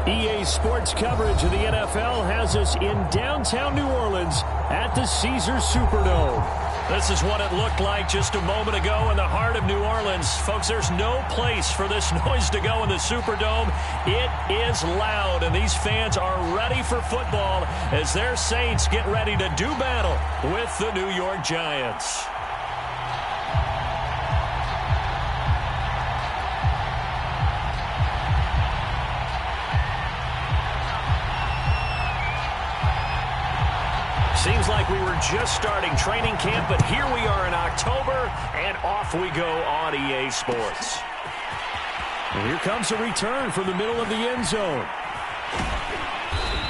EA Sports coverage of the NFL has us in downtown New Orleans at the Caesars Superdome. This is what it looked like just a moment ago in the heart of New Orleans. Folks, there's no place for this noise to go in the Superdome. It is loud, and these fans are ready for football as their Saints get ready to do battle with the New York Giants. Seems like we were just starting training camp, but here we are in October, and off we go on EA Sports. And here comes a return from the middle of the end zone.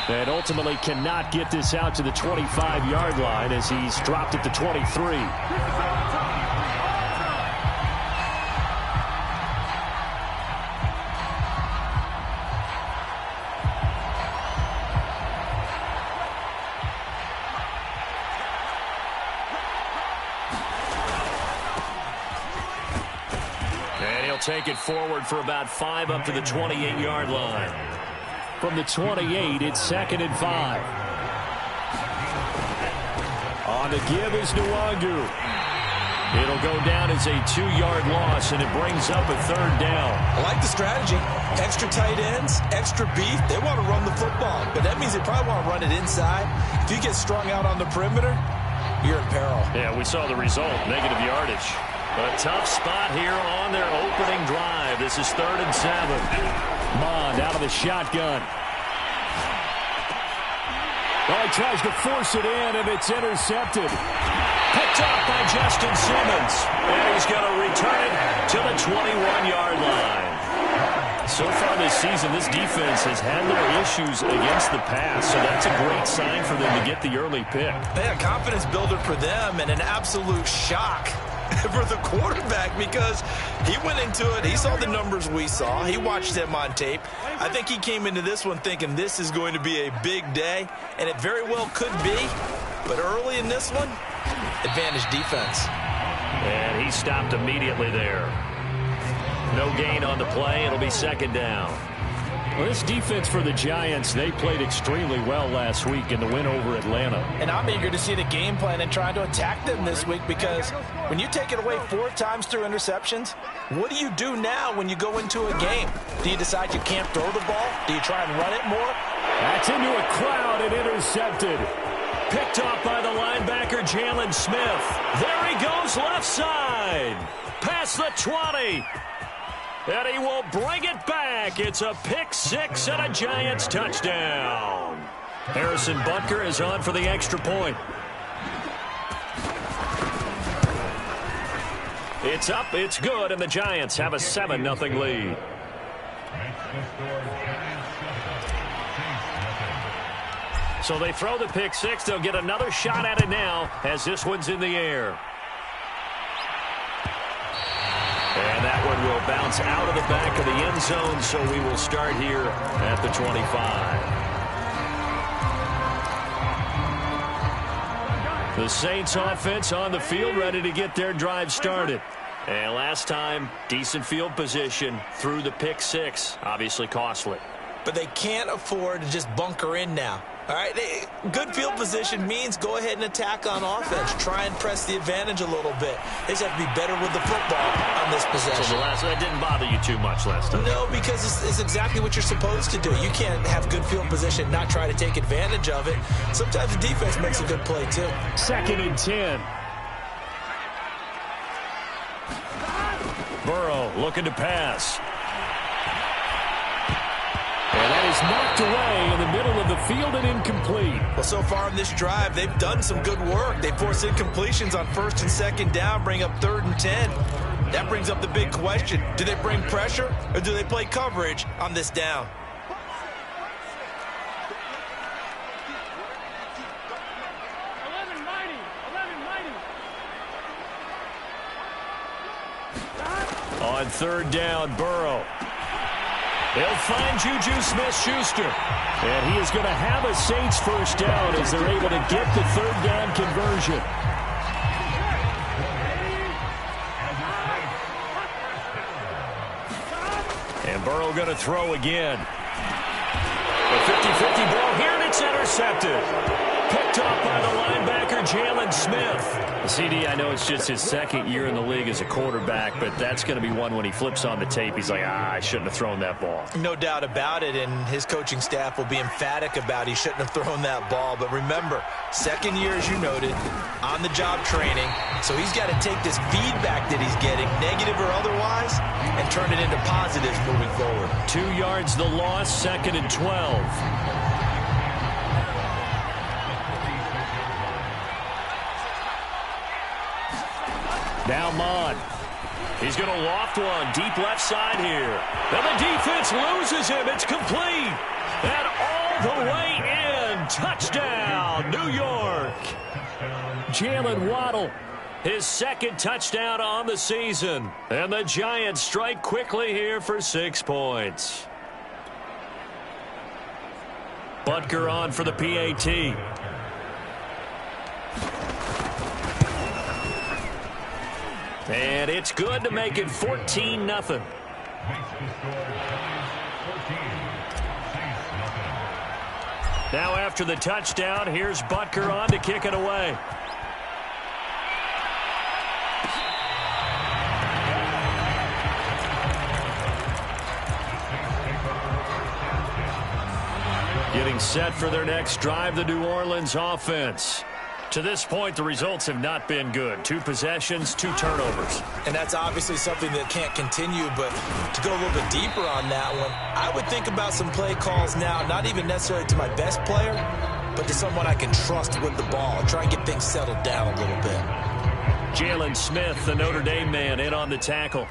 And ultimately cannot get this out to the 25-yard line as he's dropped at the 23. Take it forward for about 5 up to the 28-yard line. From the 28, it's 2nd and 5. On the give is Nwangu. It'll go down as a 2-yard loss, and it brings up a 3rd down. I like the strategy. Extra tight ends, extra beef. They want to run the football, but that means they probably want to run it inside. If you get strung out on the perimeter, you're in peril. Yeah, we saw the result, negative yardage. A tough spot here on their opening drive. This is 3rd and 7. Mond out of the shotgun. Well, he tries to force it in, and it's intercepted. Picked up by Justin Simmons. And he's going to return it to the 21-yard line. So far this season, this defense has had their issues against the pass, so that's a great sign for them to get the early pick. Yeah, confidence builder for them, and an absolute shock for the quarterback because he went into it. He saw the numbers we saw. He watched them on tape. I think he came into this one thinking this is going to be a big day, and it very well could be. But early in this one, advantage defense. And he stopped immediately there. No gain on the play. It'll be 2nd down. Well, this defense for the Giants, they played extremely well last week in the win over Atlanta. And I'm eager to see the game plan and trying to attack them this week because when you take it away 4 times through interceptions, what do you do now when you go into a game? Do you decide you can't throw the ball? Do you try and run it more? That's into a crowd and intercepted. Picked off by the linebacker, Jalen Smith. There he goes left side. Past the 20. And he will bring it back. It's a pick 6 and a Giants touchdown. Harrison Butker is on for the extra point. It's up, it's good, and the Giants have a 7-0 lead. So they throw the pick 6. They'll get another shot at it now as this one's in the air. And that one will bounce out of the back of the end zone, so we will start here at the 25. The Saints offense on the field ready to get their drive started. And last time, decent field position through the pick 6, obviously costly. But they can't afford to just bunker in now. All right, good field position means go ahead and attack on offense. Try and press the advantage a little bit. They just have to be better with the football on this possession. So that didn't bother you too much last time? No, because it's exactly what you're supposed to do. You can't have good field position and not try to take advantage of it. Sometimes the defense makes a good play, too. 2nd and 10. Burrow looking to pass. And that is knocked away in the middle of the field and incomplete. Well, so far in this drive, they've done some good work. They force incompletions on 1st and 2nd down, bring up 3rd and 10. That brings up the big question. Do they bring pressure or do they play coverage on this down? On 3rd down, Burrow. They'll find Juju Smith-Schuster. And he is going to have a Saints first down as they're able to get the 3rd down conversion. And Burrow going to throw again. 50 ball here, and it's intercepted. Picked off by the linebacker, Jalen Smith. CD, I know it's just his second year in the league as a quarterback, but that's going to be one when he flips on the tape. He's like, I shouldn't have thrown that ball. No doubt about it, and his coaching staff will be emphatic about he shouldn't have thrown that ball. But remember, second year, as you noted, on-the-job training, so he's got to take this feedback that he's getting, negative or otherwise, and turn it into positives moving forward. 2 yards the loss, 2nd and 12. Now Mon. He's going to loft one. Deep left side here. And the defense loses him. It's complete. And all the way in. Touchdown, New York. Jalen Waddle, his second touchdown on the season. And the Giants strike quickly here for 6 points. Butker on for the PAT. And it's good to make it 14-0. Now after the touchdown, here's Butker on to kick it away. Getting set for their next drive, the New Orleans offense. To this point, the results have not been good. 2 possessions, 2 turnovers. And that's obviously something that can't continue, but to go a little bit deeper on that one, I would think about some play calls now, not even necessarily to my best player, but to someone I can trust with the ball. Try and get things settled down a little bit. Jalen Smith, the Notre Dame man, in on the tackle.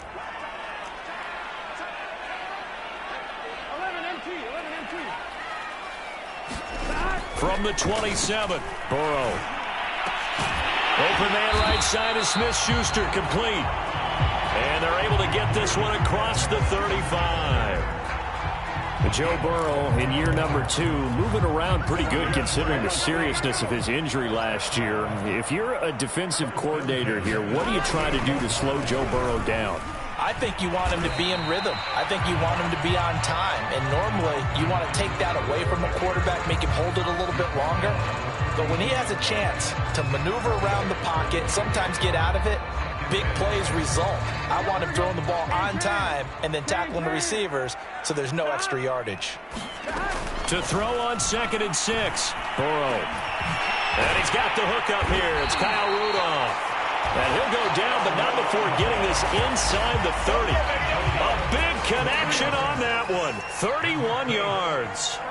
From the 27, Burrow. Open man right side of Smith-Schuster, complete. And they're able to get this one across the 35. Joe Burrow in year number 2, moving around pretty good considering the seriousness of his injury last year. If you're a defensive coordinator here, what do you try to do to slow Joe Burrow down? I think you want him to be in rhythm. I think you want him to be on time. And normally, you want to take that away from a quarterback, make him hold it a little bit longer. But when he has a chance to maneuver around the pocket, sometimes get out of it, big plays result. I want him throwing the ball on time and then tackling the receivers so there's no extra yardage. To throw on 2nd and 6, Burrow. And he's got the hook up here. It's Kyle Rudolph. And he'll go down, but not before getting this inside the 30. A big connection on that one. 31 yards.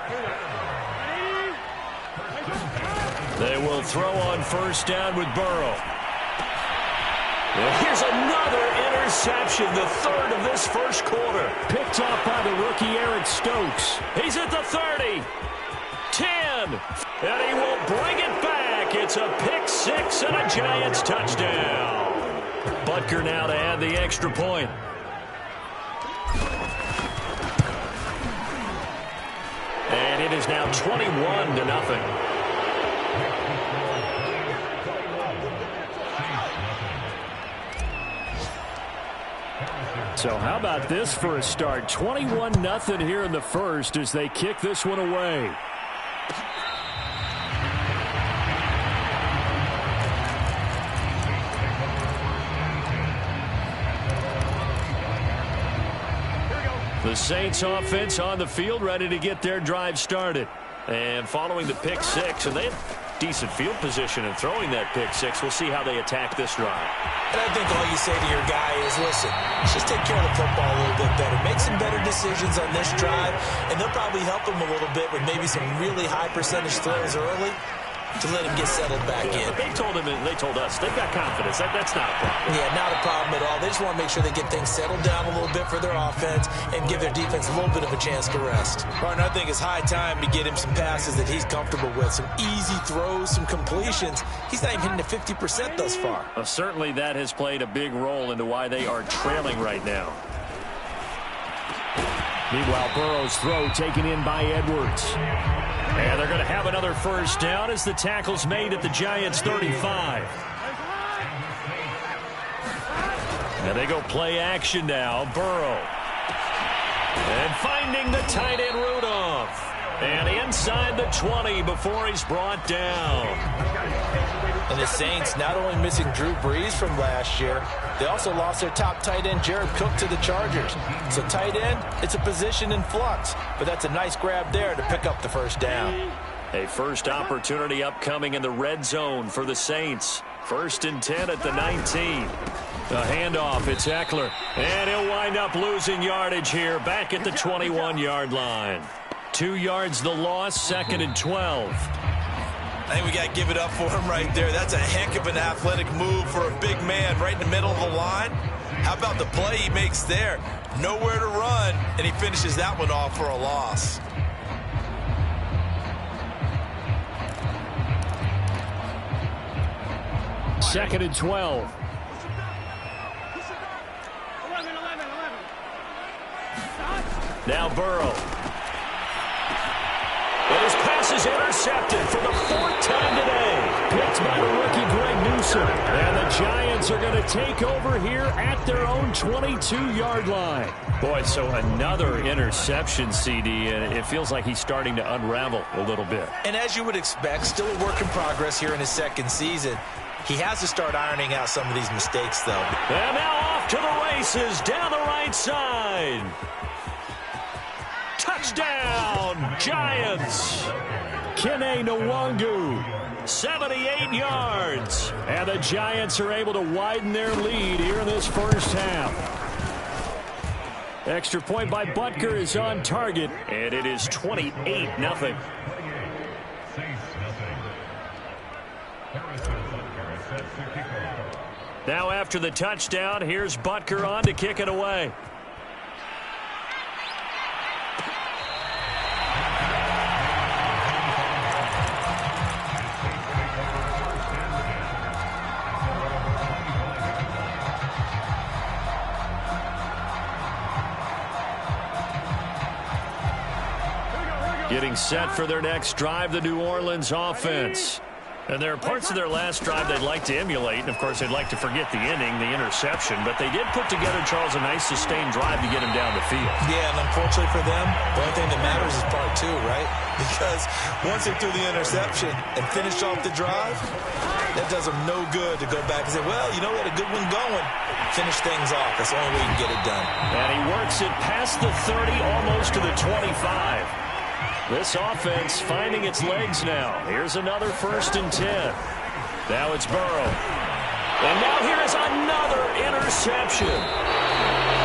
They will throw on 1st down with Burrow. And here's another interception, the 3rd of this 1st quarter. Picked off by the rookie Eric Stokes. He's at the 30. 10. And he will bring it back. It's a pick 6 and a Giants touchdown. Butker now to add the extra point. And it is now 21-0. So how about this for a start? 21-0 here in the 1st as they kick this one away. The Saints offense on the field, ready to get their drive started. And following the pick 6, and they have decent field position in throwing that pick 6. We'll see how they attack this drive. And I think all you say to your guy is, listen, just take care of the football a little bit better. Make some better decisions on this drive, and they'll probably help him a little bit with maybe some really high percentage throws early to let him get settled back in. They told him, and they told us, they've got confidence. That's not a problem. Yeah, not a problem at all. They just want to make sure they get things settled down a little bit for their offense and give their defense a little bit of a chance to rest. Martin, I think it's high time to get him some passes that he's comfortable with, some easy throws, some completions. He's not even hitting to 50% thus far. Certainly that has played a big role into why they are trailing right now. Meanwhile, Burrow's throw taken in by Edwards. And they're going to have another 1st down as the tackle's made at the Giants' 35. And they go play action now. Burrow. And finding the tight end Rudolph. And inside the 20 before he's brought down. And the Saints not only missing Drew Brees from last year, they also lost their top tight end, Jared Cook, to the Chargers. So tight end, it's a position in flux, but that's a nice grab there to pick up the first down. A first opportunity upcoming in the red zone for the Saints. 1st and 10 at the 19. The handoff, it's Eckler. And he'll wind up losing yardage here back at the 21-yard line. 2 yards the loss, 2nd and 12. I think we got to give it up for him right there. That's a heck of an athletic move for a big man right in the middle of the line. How about the play he makes there? Nowhere to run, and he finishes that one off for a loss. Second and 12. Now Burrow. And his pass is intercepted for the 4th time today. Picked by the rookie Greg Newsome. And the Giants are going to take over here at their own 22-yard line. Boy, so another interception, CD, and it feels like he's starting to unravel a little bit. And as you would expect, still a work in progress here in his 2nd season. He has to start ironing out some of these mistakes, though. And now off to the races down the right side. Touchdown, Giants. Kene Nwangu, 78 yards. And the Giants are able to widen their lead here in this first half. Extra point by Butker is on target, and it is 28-0. Now after the touchdown, here's Butker on to kick it away. Getting set for their next drive, the New Orleans offense. And there are parts of their last drive they'd like to emulate. And, of course, they'd like to forget the inning, the interception. But they did put together, Charles, a nice sustained drive to get him down the field. Yeah, and unfortunately for them, the only thing that matters is part 2, right? Because once they threw the interception and finished off the drive, that does them no good to go back and say, well, you know, we had a good one going. Finish things off. That's the only way you can get it done. And he works it past the 30, almost to the 25. This offense finding its legs now. Here's another 1st and 10. Now it's Burrow. And now here is another interception.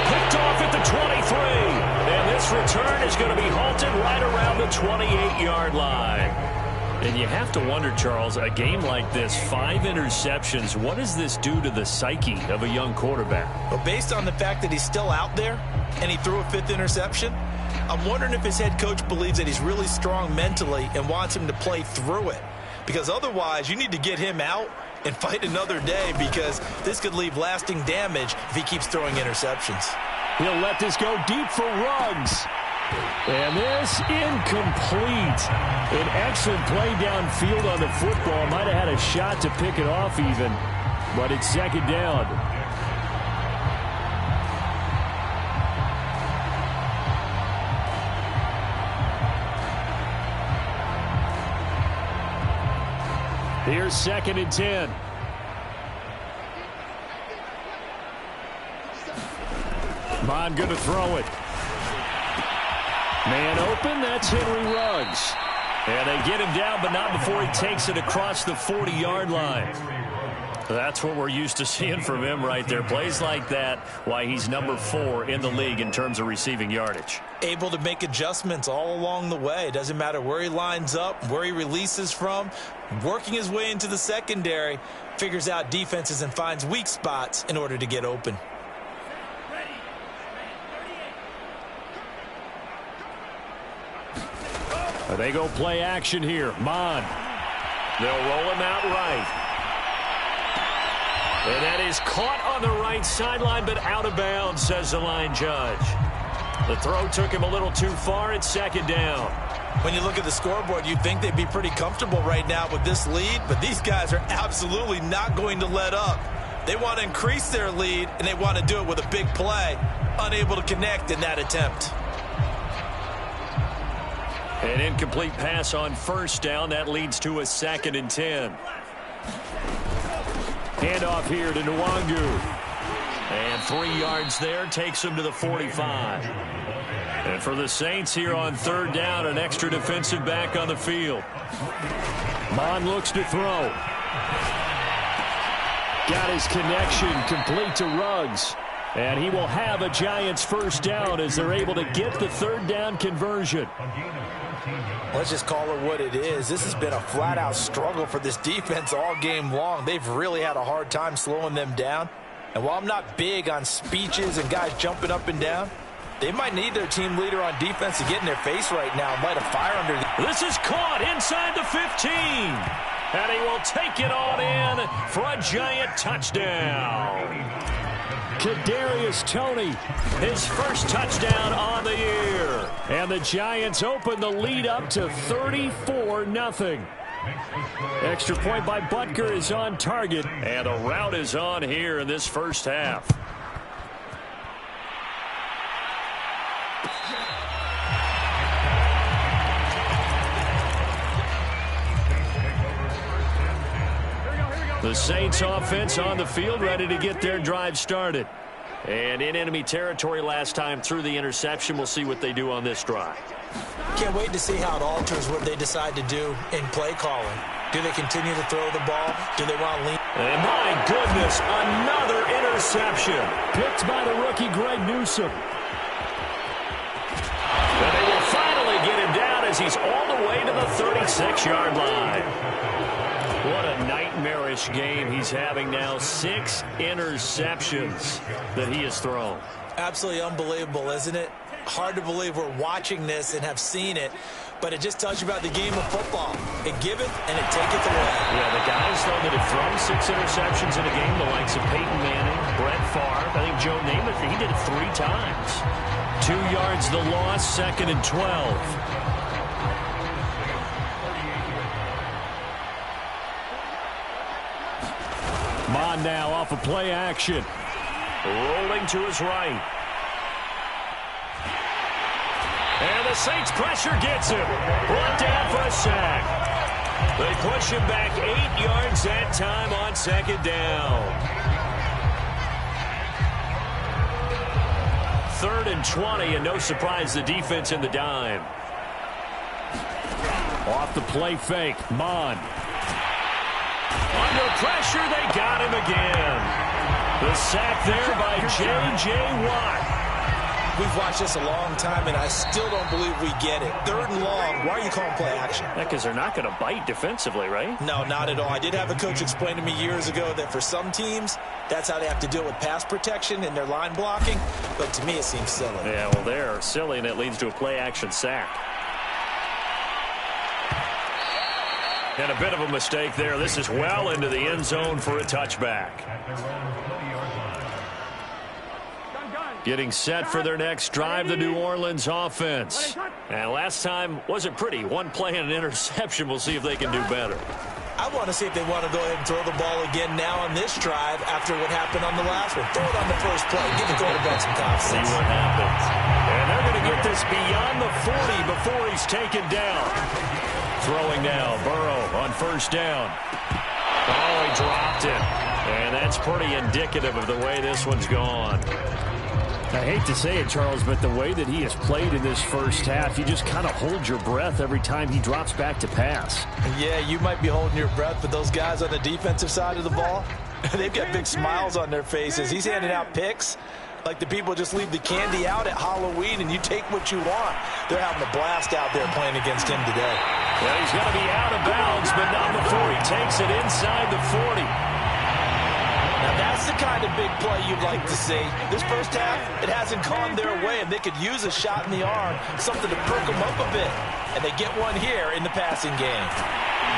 Picked off at the 23. And this return is going to be halted right around the 28-yard line. And you have to wonder, Charles, a game like this, 5 interceptions, what does this do to the psyche of a young quarterback? Well, based on the fact that he's still out there and he threw a 5th interception, I'm wondering if his head coach believes that he's really strong mentally and wants him to play through it. Because otherwise, you need to get him out and fight another day, because this could leave lasting damage if he keeps throwing interceptions. He'll let this go deep for Ruggs. And this incomplete. An excellent play downfield on the football. Might have had a shot to pick it off even, but it's 2nd down. Here's 2nd and 10. Bond going to throw it. Man open, that's Henry Ruggs. And they get him down, but not before he takes it across the 40-yard line. That's what we're used to seeing from him right there. Plays like that, why he's number 4 in the league in terms of receiving yardage. Able to make adjustments all along the way. Doesn't matter where he lines up, where he releases from. Working his way into the secondary, figures out defenses and finds weak spots in order to get open. They go play action here. Mon. They'll roll him out right. And that is caught on the right sideline, but out of bounds, says the line judge. The throw took him a little too far. It's 2nd down. When you look at the scoreboard, you'd think they'd be pretty comfortable right now with this lead, but these guys are absolutely not going to let up. They want to increase their lead, and they want to do it with a big play. Unable to connect in that attempt. An incomplete pass on first down. That leads to a 2nd and 10. Handoff here to Nwangu. And 3 yards there takes him to the 45. And for the Saints here on 3rd down, an extra defensive back on the field. Mon looks to throw. Got his connection complete to Ruggs. And he will have a Giants 1st down as they're able to get the 3rd down conversion. Let's just call it what it is. This has been a flat-out struggle for this defense all game long. They've really had a hard time slowing them down. And while I'm not big on speeches and guys jumping up and down, they might need their team leader on defense to get in their face right now and light a fire under the... This is caught inside the 15. And he will take it on in for a Giant touchdown. Kadarius Toney, his first touchdown on the year. And the Giants open the lead up to 34-0. Extra point by Butker is on target. And a route is on here in this first half. The Saints offense on the field, ready to get their drive started. And in enemy territory last time through the interception. We'll see what they do on this drive. Can't wait to see how it alters what they decide to do in play calling. Do they continue to throw the ball? Do they want to lean? And my goodness, another interception. Picked by the rookie Greg Newsome. And they will finally get him down as he's all the way to the 36-yard line. What a nightmarish game he's having now. 6 interceptions that he has thrown. Absolutely unbelievable, isn't it? Hard to believe we're watching this and have seen it, but it just tells you about the game of football. It giveth and it taketh away. Yeah, the guys, though, that have thrown 6 interceptions in a game, the likes of Peyton Manning, Brett Favre, I think Joe Namath, he did it 3 times. 2 yards the loss, 2nd and 12. Mon now off of play action. Rolling to his right. And the Saints pressure gets him. Brought down for a sack. They push him back 8 yards that time on 2nd down. 3rd and 20, and no surprise the defense in the dime. Off the play fake, Mon. Under pressure, they got him again. The sack there by J.J. Watt. We've watched this a long time, and I still don't believe we get it. 3rd and long. Why are you calling play action? Yeah, because they're not going to bite defensively, right? No, not at all. I did have a coach explain to me years ago that for some teams, that's how they have to deal with pass protection and their line blocking. But to me, it seems silly. Yeah, well, they're silly, and it leads to a play action sack. And a bit of a mistake there. This is well into the end zone for a touchback. Getting set for their next drive, the New Orleans offense. And last time wasn't pretty. 1 play and an interception. We'll see if they can do better. I want to see if they want to go ahead and throw the ball again now on this drive after what happened on the last one. Throw it on the first play. Give the quarterback some confidence. See what happens. And they're going to get this beyond the 40 before he's taken down. Throwing now, Burrow on 1st down. Oh, he dropped it. And that's pretty indicative of the way this one's gone. I hate to say it, Charles, but the way that he has played in this first half, you just kind of hold your breath every time he drops back to pass. Yeah, you might be holding your breath, but those guys on the defensive side of the ball, they've got big smiles on their faces. He's handing out picks like the people just leave the candy out at Halloween and you take what you want. They're having a blast out there playing against him today. Well, he's going to be out of bounds, but not before he takes it inside the 40. Now, that's the kind of big play you'd like to see. This first half, it hasn't gone their way, and they could use a shot in the arm, something to perk them up a bit. And they get one here in the passing game.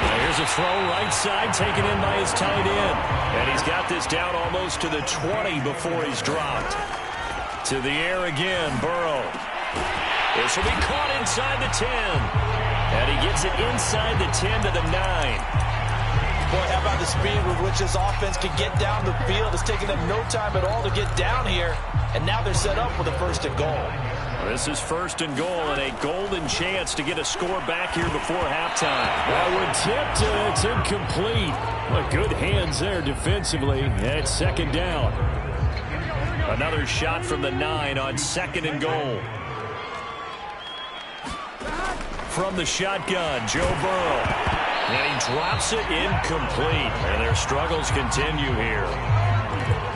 Now here's a throw right side taken in by his tight end. And he's got this down almost to the 20 before he's dropped. To the air again, Burrow. This will be caught inside the 10. And he gets it inside the 10 to the 9. Boy, how about the speed with which this offense can get down the field? It's taken them no time at all to get down here. And now they're set up with a 1st and goal. This is 1st and goal and a golden chance to get a score back here before halftime. That one tipped and it's incomplete. Well, good hands there defensively. It's 2nd down. Another shot from the 9 on 2nd and goal. From the shotgun, Joe Burrow. And he drops it incomplete. And their struggles continue here.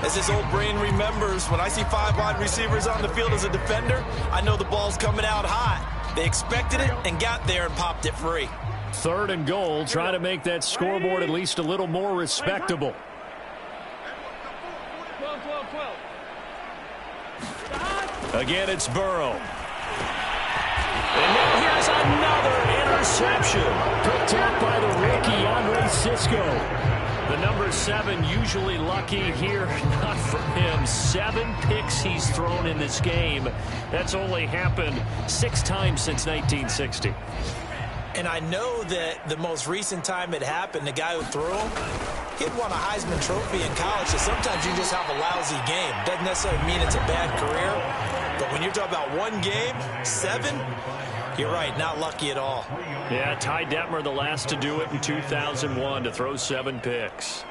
As his old brain remembers, when I see 5 wide receivers on the field as a defender, I know the ball's coming out hot. They expected it and got there and popped it free. 3rd and goal, trying to make that scoreboard at least a little more respectable. Again, it's Burrow. And now here's another interception. Picked up by the rookie, Andre Cisco. The number 7 usually lucky here, not for him. 7 picks he's thrown in this game. That's only happened 6 times since 1960. And I know that the most recent time it happened, the guy who threw him, he'd won a Heisman Trophy in college, so sometimes you just have a lousy game. Doesn't necessarily mean it's a bad career, but when you're talking about one game, 7, you're right, not lucky at all. Yeah, Ty Detmer, the last to do it in 2001, to throw 7 picks.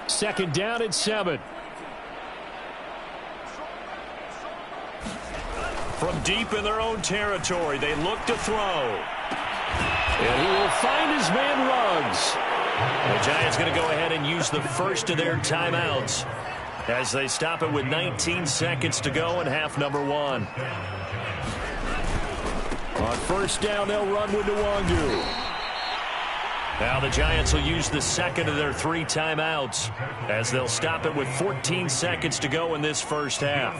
Second down and 7. From deep in their own territory, they look to throw. And he will find his man Ruggs. The Giants going to go ahead and use the first of their timeouts as they stop it with 19 seconds to go in half number 1. On 1st down, they'll run with Nwangu. Now the Giants will use the second of their 3 timeouts as they'll stop it with 14 seconds to go in this first half.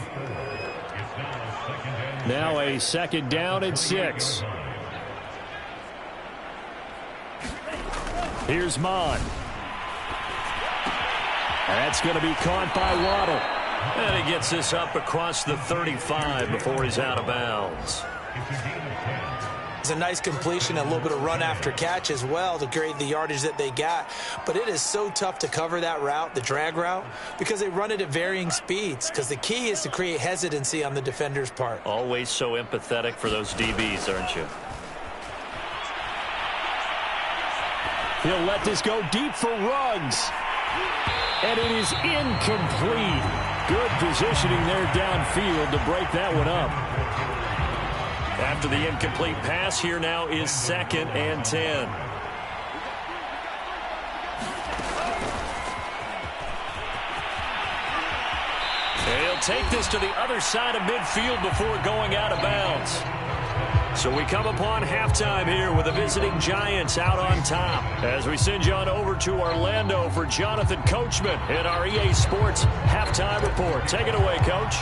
Now a 2nd down and 6. Here's Mon. That's going to be caught by Waddle. And he gets this up across the 35 before he's out of bounds. It's a nice completion, a little bit of run after catch as well to create the yardage that they got. But it is so tough to cover that route, the drag route, because they run it at varying speeds. Because the key is to create hesitancy on the defender's part. Always so empathetic for those DBs, aren't you? He'll let this go deep for Ruggs. And it is incomplete. Good positioning there downfield to break that one up. After the incomplete pass, here now is 2nd and 10. And he'll take this to the other side of midfield before going out of bounds. So we come upon halftime here with the visiting Giants out on top. As we send you on over to Orlando for Jonathan Coachman in our EA Sports Halftime Report. Take it away, Coach.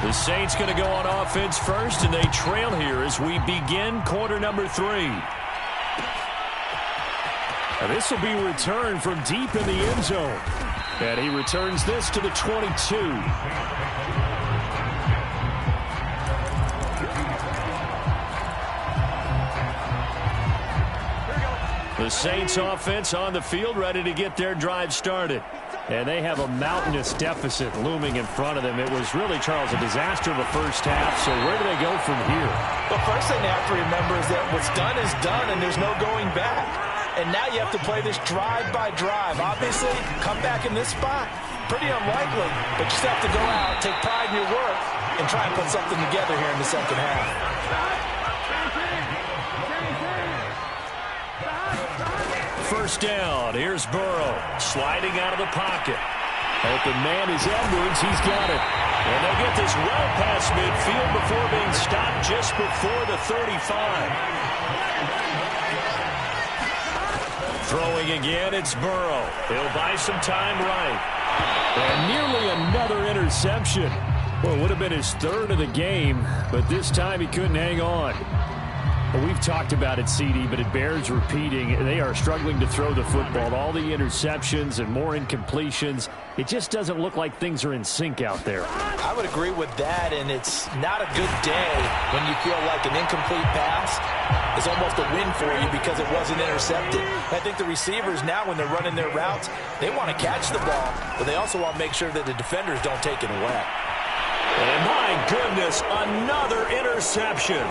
The Saints going to go on offense first, and they trail here as we begin quarter number 3. And this will be returned from deep in the end zone. And he returns this to the 22. The Saints offense on the field, ready to get their drive started. And they have a mountainous deficit looming in front of them. It was really, Charles, a disaster of the first half. So where do they go from here? The first thing they have to remember is that what's done is done, and there's no going back. And now you have to play this drive by drive. Obviously, come back in this spot, pretty unlikely. But you still have to go out, take pride in your work, and try and put something together here in the second half. First down. Here's Burrow sliding out of the pocket. Open man is Edwards. He's got it. And they'll get this well past midfield before being stopped just before the 35. Throwing again, it's Burrow. He'll buy some time right. And nearly another interception. Well, it would have been his 3rd of the game, but this time he couldn't hang on. Well, we've talked about it, CD, but it bears repeating. They are struggling to throw the football. All the interceptions and more incompletions. It just doesn't look like things are in sync out there. I would agree with that, and it's not a good day when you feel like an incomplete pass is almost a win for you because it wasn't intercepted. I think the receivers now, when they're running their routes, they want to catch the ball, but they also want to make sure that the defenders don't take it away. And my goodness, another interception.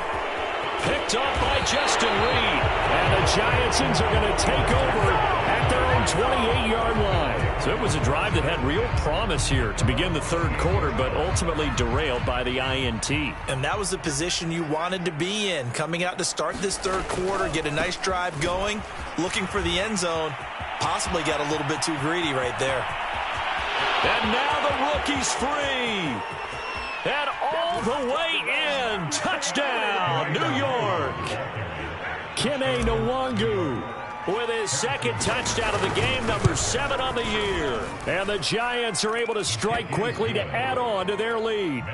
Picked up by Justin Reed. And the Giantsons are going to take over at their own 28-yard line. So it was a drive that had real promise here to begin the third quarter, but ultimately derailed by the INT. And that was the position you wanted to be in. Coming out to start this third quarter, get a nice drive going, looking for the end zone. Possibly got a little bit too greedy right there. And now the rookie's free. And all the way in. Touchdown, New York. Kene Nwangu with his second touchdown of the game, number 7 on the year. And the Giants are able to strike quickly to add on to their lead.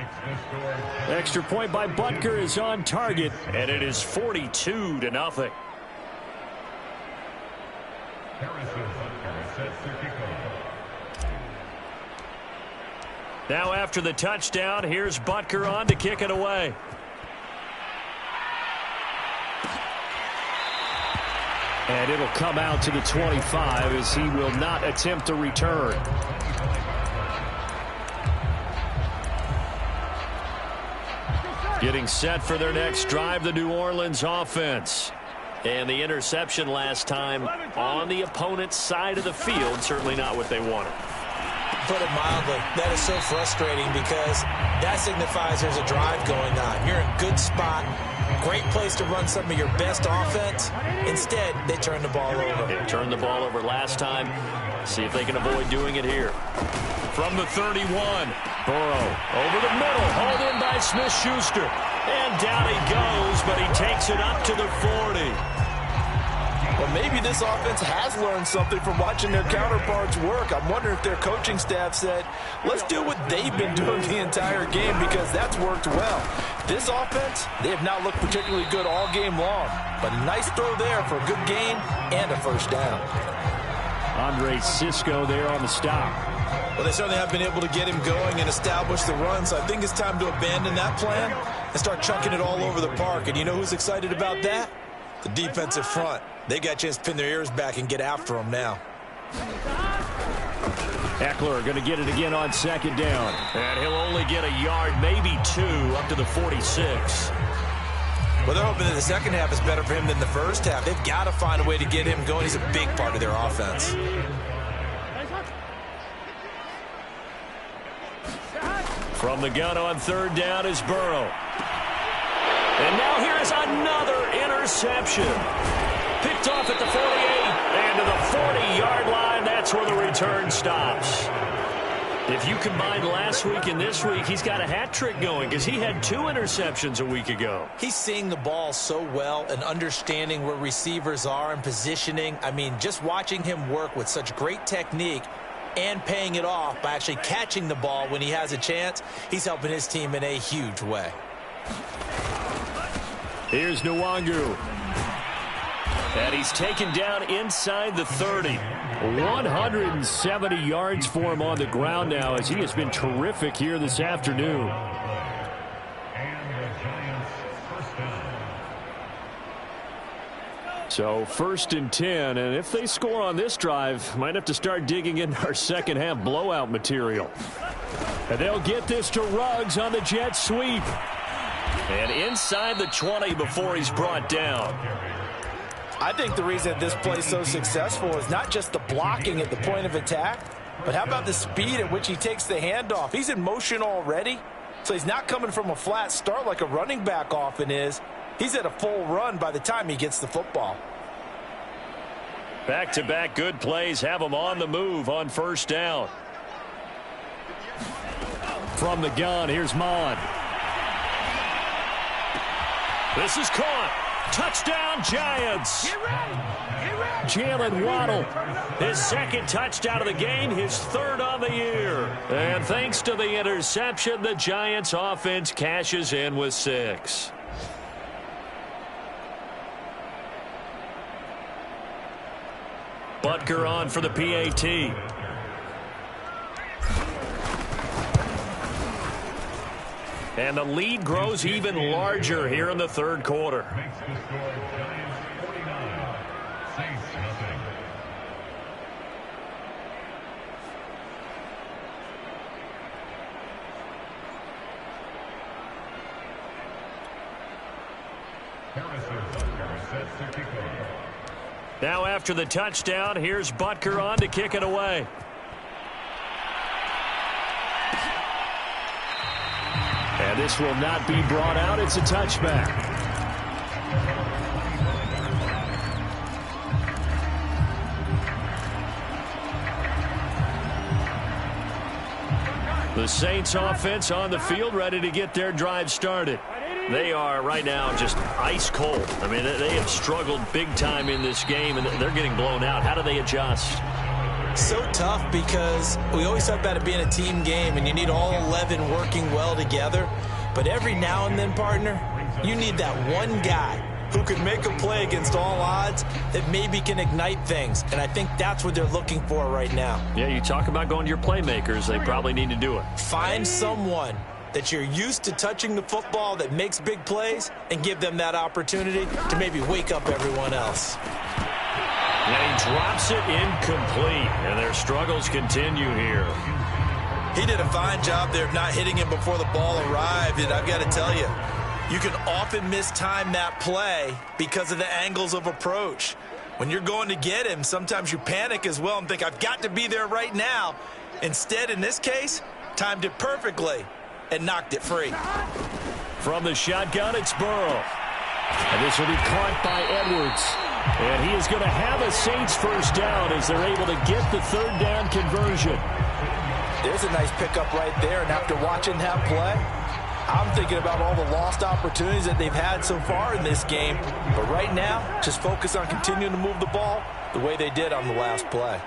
Extra point by Butker is on target, and it is 42-0. Now after the touchdown, here's Butker on to kick it away. And it'll come out to the 25 as he will not attempt a return. Getting set for their next drive, the New Orleans offense. And the interception last time on the opponent's side of the field, certainly not what they wanted. Put it mildly, that is so frustrating because that signifies there's a drive going on. You're in a good spot, great place to run some of your best offense. Instead, they turn the ball over. They turned the ball over last time. See if they can avoid doing it here. From the 31, Burrow over the middle, hauled in by Smith-Schuster. And down he goes, but he takes it up to the 40. Well, maybe this offense has learned something from watching their counterparts work. I'm wondering if their coaching staff said, let's do what they've been doing the entire game because that's worked well. This offense, they have not looked particularly good all game long. But a nice throw there for a good gain and a first down. Andre Cisco there on the stop. Well, they certainly have been able to get him going and establish the run, so I think it's time to abandon that plan and start chucking it all over the park. And you know who's excited about that? The defensive front. They got a chance to pin their ears back and get after him now. Eckler going to get it again on second down. And he'll only get a yard, maybe 2, up to the 46. Well, they're hoping that the second half is better for him than the first half. They've got to find a way to get him going. He's a big part of their offense. From the gun on third down is Burrow. And now here's another interception. Picked off at the 48 and to the 40-yard line. That's where the return stops. If you combine last week and this week, he's got a hat trick going because he had 2 interceptions a week ago. He's seeing the ball so well and understanding where receivers are and positioning. I mean, just watching him work with such great technique and paying it off by actually catching the ball when he has a chance, he's helping his team in a huge way. Here's Nwangu. And he's taken down inside the 30. 170 yards for him on the ground now as he has been terrific here this afternoon. So 1st and 10, and if they score on this drive, might have to start digging into our second half blowout material. And they'll get this to Ruggs on the jet sweep. And inside the 20 before he's brought down. I think the reason this play is so successful is not just the blocking at the point of attack, but how about the speed at which he takes the handoff? He's in motion already, so he's not coming from a flat start like a running back often is. He's at a full run by the time he gets the football. Back-to-back good plays have him on the move on first down. From the gun, here's Mon. This is caught. Touchdown, Giants. Jalen Waddle, his second touchdown of the game, his 3rd on the year. And thanks to the interception, the Giants offense cashes in with 6. Butker on for the PAT. And the lead grows even larger here in the third quarter. Now after the touchdown, here's Butker on to kick it away. And this will not be brought out. It's a touchback. The Saints offense on the field, ready to get their drive started. They are right now just ice cold. I mean, they have struggled big time in this game, and they're getting blown out. How do they adjust? So tough because we always talk about it being a team game, and you need all 11 working well together. But every now and then, partner, you need that one guy who can make a play against all odds that maybe can ignite things. And I think that's what they're looking for right now. Yeah, you talk about going to your playmakers. They probably need to do it. Find someone that you're used to touching the football that makes big plays and give them that opportunity to maybe wake up everyone else. And he drops it incomplete, and their struggles continue here. He did a fine job there of not hitting him before the ball arrived, and I've got to tell you, you can often mistime that play because of the angles of approach. When you're going to get him, sometimes you panic as well and think, I've got to be there right now. Instead, in this case, timed it perfectly and knocked it free. From the shotgun, it's Burrow. And this will be caught by Edwards. And he is going to have a Saints first down as they're able to get the third down conversion. There's a nice pickup right there, and after watching that play, I'm thinking about all the lost opportunities that they've had so far in this game. But right now, just focus on continuing to move the ball the way they did on the last play.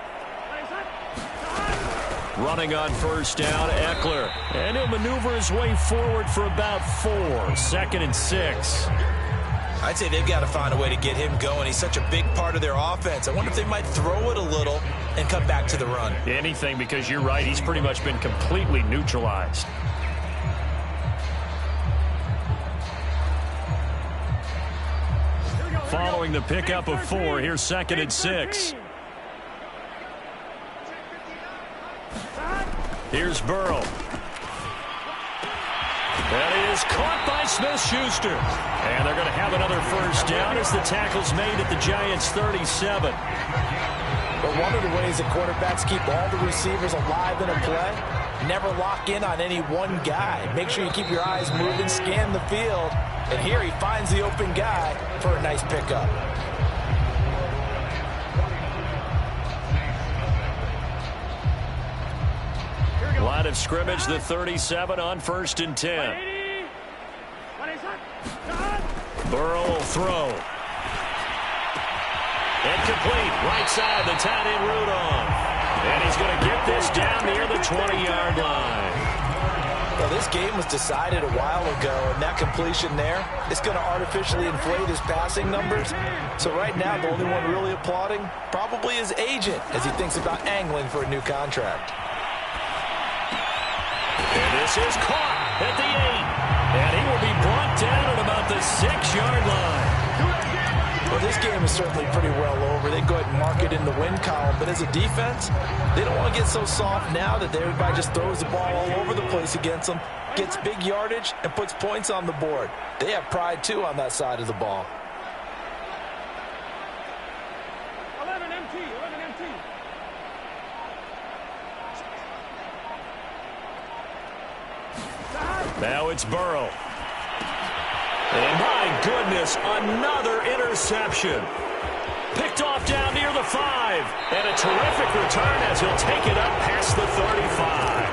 Running on first down, Eckler. And he'll maneuver his way forward for about 4. 2nd and 6. I'd say they've got to find a way to get him going. He's such a big part of their offense. I wonder if they might throw it a little and come back to the run. Anything, because you're right. He's pretty much been completely neutralized. Following the pickup of 4, here's 2nd and 6. Here's Burrow. That is caught by Smith-Schuster. And they're going to have another first down as the tackle's made at the Giants' 37. But one of the ways that quarterbacks keep all the receivers alive in a play, never lock in on any one guy. Make sure you keep your eyes moving, scan the field. And here he finds the open guy for a nice pickup. Line of scrimmage, the 37 on 1st and 10. Burrow will throw. Incomplete. Right side, the tight end Rudolph. And he's going to get this down near the 20-yard line. Well, this game was decided a while ago, and that completion there is going to artificially inflate his passing numbers. So right now, the only one really applauding probably his agent as he thinks about angling for a new contract. And this is caught at the 8. And he will be brought down at about the 6-yard line. Well, this game is certainly pretty well over. They go ahead and mark it in the win column. But as a defense, they don't want to get so soft now that everybody just throws the ball all over the place against them, gets big yardage, and puts points on the board. They have pride, too, on that side of the ball. 11 empty. Now it's Burrow. And my goodness, another interception. Picked off down near the 5. And a terrific return as he'll take it up past the 35.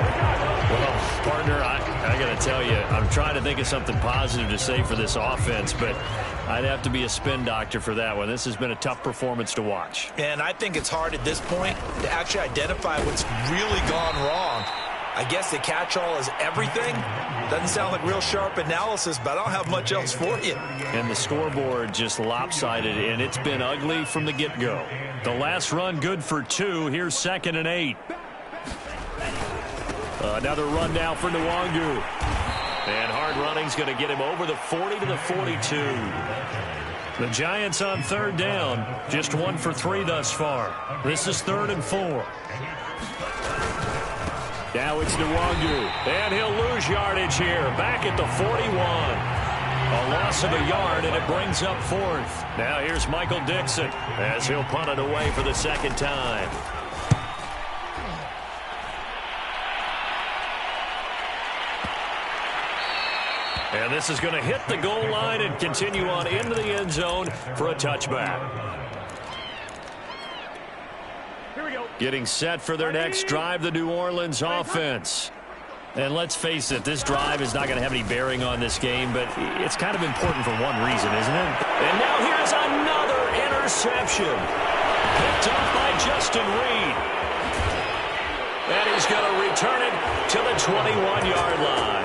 Well, partner, I got to tell you, I'm trying to think of something positive to say for this offense, but I'd have to be a spin doctor for that one. This has been a tough performance to watch. And I think it's hard at this point to actually identify what's really gone wrong. I guess the catch-all is everything. Doesn't sound like real sharp analysis, but I don't have much else for you. And the scoreboard just lopsided, and it's been ugly from the get-go. The last run good for 2. Here's 2nd and 8. Another run now for Nwangu. And hard running's going to get him over the 40 to the 42. The Giants on third down, just 1 for 3 thus far. This is 3rd and 4. Now it's Nwangu, and he'll lose yardage here, back at the 41. A loss of a yard, and it brings up 4th. Now here's Michael Dixon, as he'll punt it away for the second time. And this is going to hit the goal line and continue on into the end zone for a touchback. Here we go. Getting set for their next drive, the New Orleans offense. And let's face it, this drive is not going to have any bearing on this game, but it's kind of important for one reason, isn't it? And now here's another interception. Picked up by Justin Reed. And he's going to return it to the 21-yard line.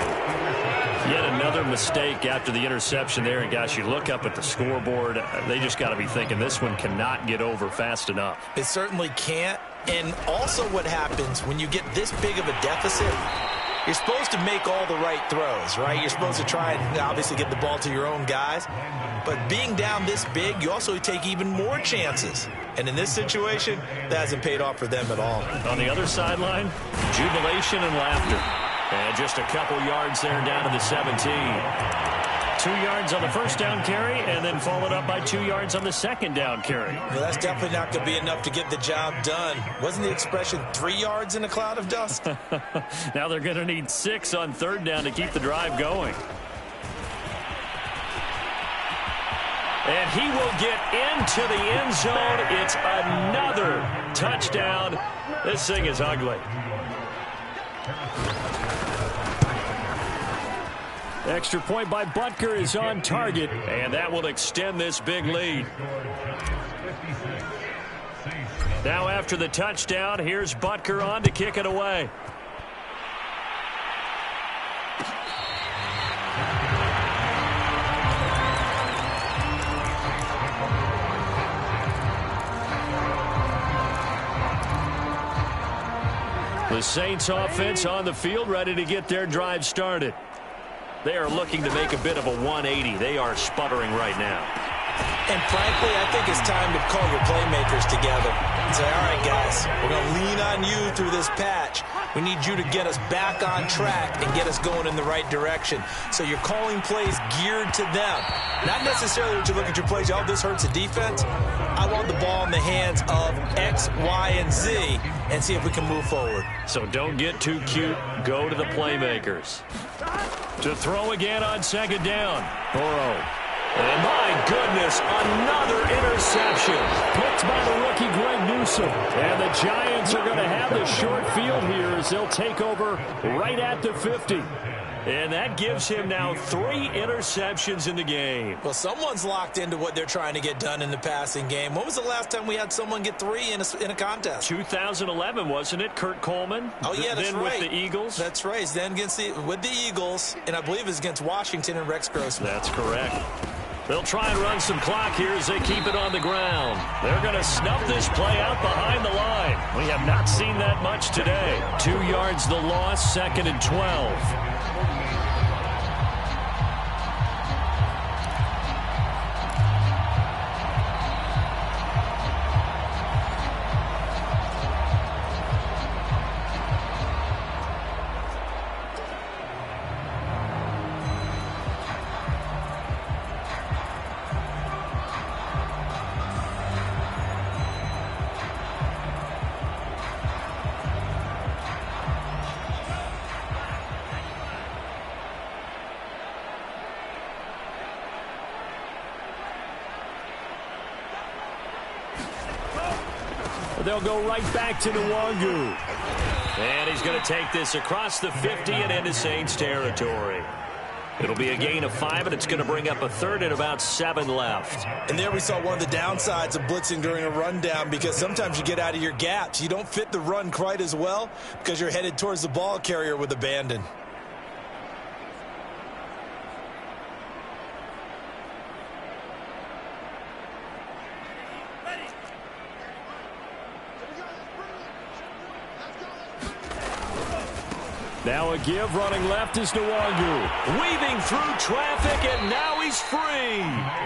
Yet another mistake after the interception there. And, gosh, you look up at the scoreboard, they just got to be thinking this one cannot get over fast enough. It certainly can't. And also what happens when you get this big of a deficit, you're supposed to make all the right throws, right? You're supposed to try and obviously get the ball to your own guys. But being down this big, you also take even more chances. And in this situation, that hasn't paid off for them at all. On the other sideline, jubilation and laughter. And just a couple yards there down to the 17. 2 yards on the first down carry, and then followed up by 2 yards on the second down carry. Well, that's definitely not going to be enough to get the job done. Wasn't the expression 3 yards in a cloud of dust? Now they're going to need 6 on third down to keep the drive going. And he will get into the end zone. It's another touchdown. This thing is ugly. Extra point by Butker is on target, and that will extend this big lead. Now after the touchdown, here's Butker on to kick it away. The Saints offense on the field, ready to get their drive started. They are looking to make a bit of a 180. They are sputtering right now. And frankly, I think it's time to call your playmakers together and say, all right, guys, we're going to lean on you through this patch. We need you to get us back on track and get us going in the right direction. So you're calling plays geared to them. Not necessarily that you look at your plays, oh, this hurts the defense. I want the ball in the hands of X, Y, and Z and see if we can move forward. So don't get too cute. Go to the playmakers. To throw again on second down. Burrow. And my goodness, another interception. Picked by the rookie Greg Newsome. And the Giants are going to have the short field here as they'll take over right at the 50. And that gives him now 3 interceptions in the game. Well, someone's locked into what they're trying to get done in the passing game. When was the last time we had someone get 3 in a contest? 2011, wasn't it? Kurt Coleman. Oh, yeah, that's then right. With the Eagles. That's right. Then with the Eagles, and I believe it's against Washington and Rex Grossman. That's correct. They'll try and run some clock here as they keep it on the ground. They're going to snuff this play out behind the line. We have not seen that much today. 2 yards the loss, 2nd and 12. They'll go right back to Nwangu. And he's going to take this across the 50 and into Saints territory. It'll be a gain of 5, and it's going to bring up a 3rd and about 7 left. And there we saw one of the downsides of blitzing during a rundown, because sometimes you get out of your gaps. You don't fit the run quite as well because you're headed towards the ball carrier with abandon. Now a give, running left is Nwangu. Weaving through traffic, and now he's free.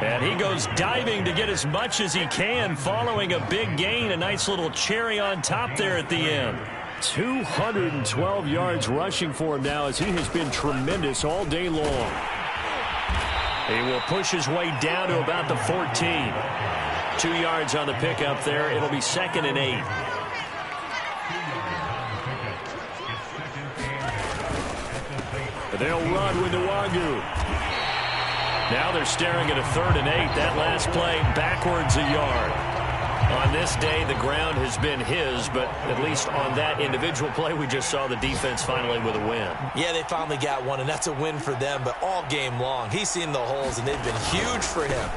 And he goes diving to get as much as he can, following a big gain. A nice little cherry on top there at the end. 212 yards rushing for him now, as he has been tremendous all day long. He will push his way down to about the 14. 2 yards on the pickup there. It'll be 2nd and 8. They'll run with Nwangu. Now they're staring at a 3rd and 8. That last play backwards a yard. On this day, the ground has been his, but at least on that individual play, we just saw the defense finally with a win. Yeah, they finally got one, and that's a win for them, but all game long, he's seen the holes, and they've been huge for him.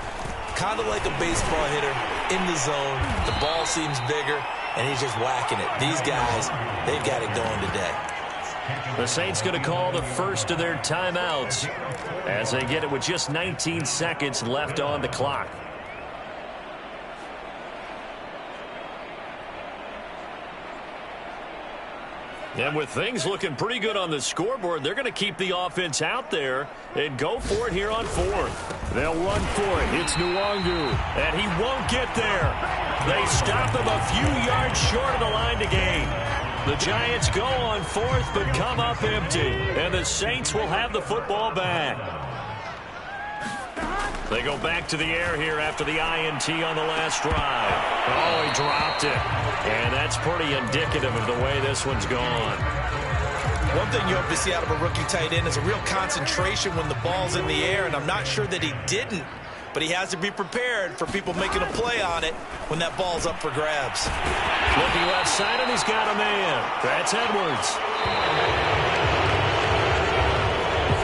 Kind of like a baseball hitter in the zone. The ball seems bigger, and he's just whacking it. These guys, they've got it going today. The Saints going to call the first of their timeouts as they get it with just 19 seconds left on the clock. And with things looking pretty good on the scoreboard, they're going to keep the offense out there and go for it here on 4th. They'll run for it. It's Nwangu, and he won't get there. They stop him a few yards short of the line to gain. The Giants go on 4th, but come up empty. And the Saints will have the football back. They go back to the air here after the INT on the last drive. Oh, he dropped it. And that's pretty indicative of the way this one's gone. One thing you hope to see out of a rookie tight end is a real concentration when the ball's in the air, and I'm not sure that he didn't. But he has to be prepared for people making a play on it when that ball's up for grabs. Looking left side, and he's got a man. That's Edwards.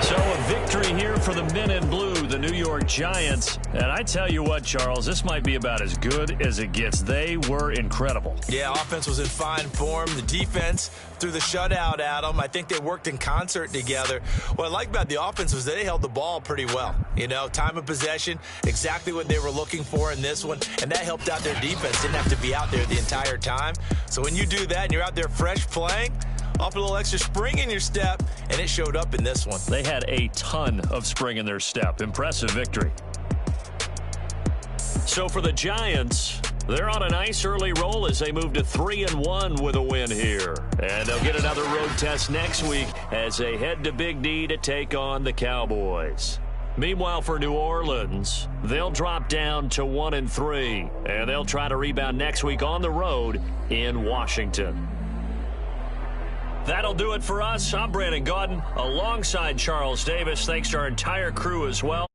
So a victory here for the men in blue, the New York Giants. And I tell you what, Charles, this might be about as good as it gets. They were incredible. Yeah, offense was in fine form. The defense threw the shutout at them. I think they worked in concert together. What I like about the offense was they held the ball pretty well. You know, time of possession, exactly what they were looking for in this one. And that helped out their defense. Didn't have to be out there the entire time. So when you do that and you're out there fresh playing, off a little extra spring in your step, and it showed up in this one. They had a ton of spring in their step. Impressive victory. So for the Giants, they're on a nice early roll as they move to 3-1 with a win here. And they'll get another road test next week as they head to Big D to take on the Cowboys. Meanwhile, for New Orleans, they'll drop down to 1-3, and they'll try to rebound next week on the road in Washington. That'll do it for us. I'm Brandon Gaudin alongside Charles Davis. Thanks to our entire crew as well.